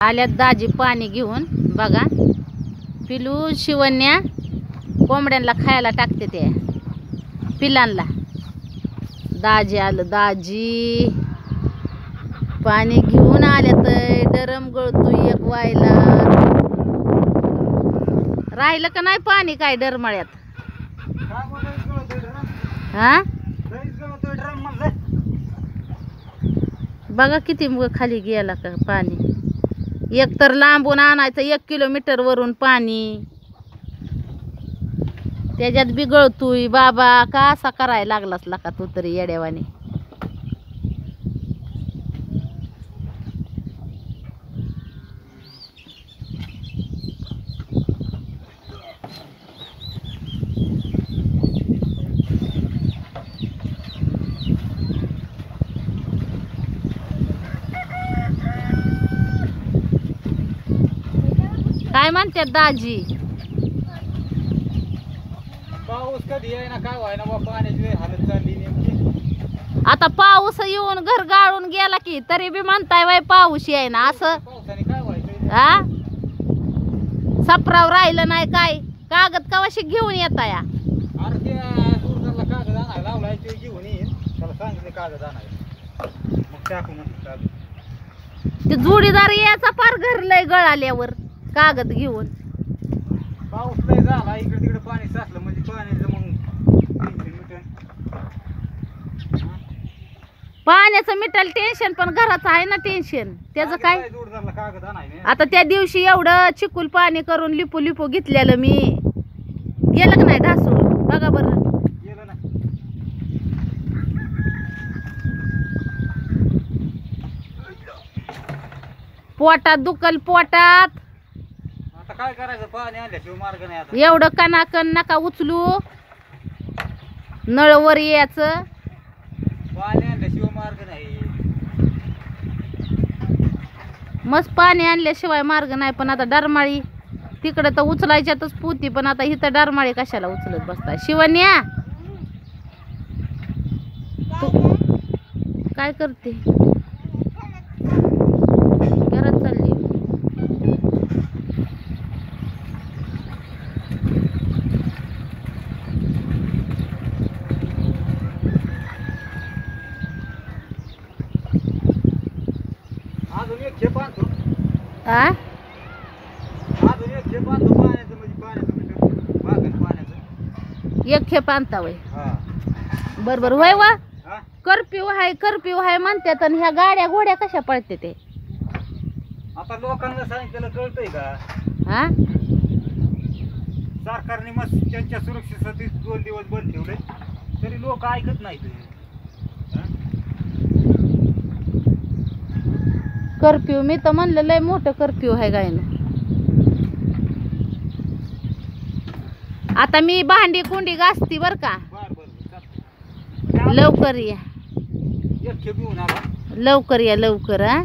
आल्यात दाजी पाणी घेऊन बघा. पिलू शिवण्या कोंबड्यांना खायला टाकते ते पिलांना. दाजी आलं. दाजी पाणी घेऊन आल्यात. डरम गळतोय एक वायला. राहिलं का नाही पाणी काय डरमळ्यात? हा बघा किती खाली गेला का पाणी. एक तर लांबून आणायचं 1 किलोमीटर वरून पाणी. त्याच्यात बी गळतोय. बाबा का असा करायला लागलास का तू तरी येड्यावानी. काय म्हणतात दाजी? पाऊस कधी आहे ना काय व्हाय ना बा. पाण्याची हालत चालली नेमकी. आता पाऊस येऊन घर गाळून गेला की तरी बी म्हणताय वय पाऊस आहे ना असं. पावसाने काय व्हायचं? हा सपराव राहिलं नाही काय. कागद कवाशी घेऊन येता या? अरे ते दूरला कागद आणायला लावलाय ते घेऊन येईल. त्याला सांगितलं कागद आणायला मग टाकू म्हणतो कागद. ते जोडीदार याचा पार घर लय गळाल्यावर कागद घेऊन. पाऊस लय झाला इकडे तिकडे पाणी साचलं म्हणजे पाण्याचं मग टेन्शन मिटन. पाण्याचं मिटल टेन्शन पण घराचं आहे ना टेन्शन. त्याचं काय? दूरला कागद आणायला आता त्या दिवशी एवढं चिकूल पाणी करून लिपू लिपू घेतलेलं मी. गेलं का नाही ढासून बघा बरं. गेलं ना. पोटात दुखल पोटात. आता काय करायचं? पाणी आणल्याशिवाय मार्ग नाही. आता एवढं कणाकण नका उचलू. नळवर यायचं. पाणी आणल्याशिवाय मार्ग नाही. मस्त पाणी आणल्याशिवाय मार्ग नाही. पण आता डरमाळी तिकडं तर उचलायच्यातच पोती. पण आता इथं डरमाळी कशाला उचलत बसताय? शिवण्या तू काय करते? घरात चालली. अजून एक खेप आणतो. आ अजून एक खेप आणतो पाण्याचं म्हणजे पाण्याचं मिटर मागण पाण्याचं. एक खेप आणता वय. हा बरोबर वय वा. हा कर्फ्यू आहे म्हणतात. आणि ह्या गाड्या घोड्या कशा पळते ते? आता लोकांना सांगितलं कळतंय का? हा सरकारने मस्त त्यांच्या सुरक्षेसाठी 2 दिवस बंद ठेवले तरी लोक ऐकत नाहीत. कर्फ्यू मी तर म्हणलं लय मोठं कर्फ्यू आहे गायनं. आता मी भांडी कुंडी घासती बर का. बर लवकर या. एक खेप घेऊन आला. लवकर या लवकर. हा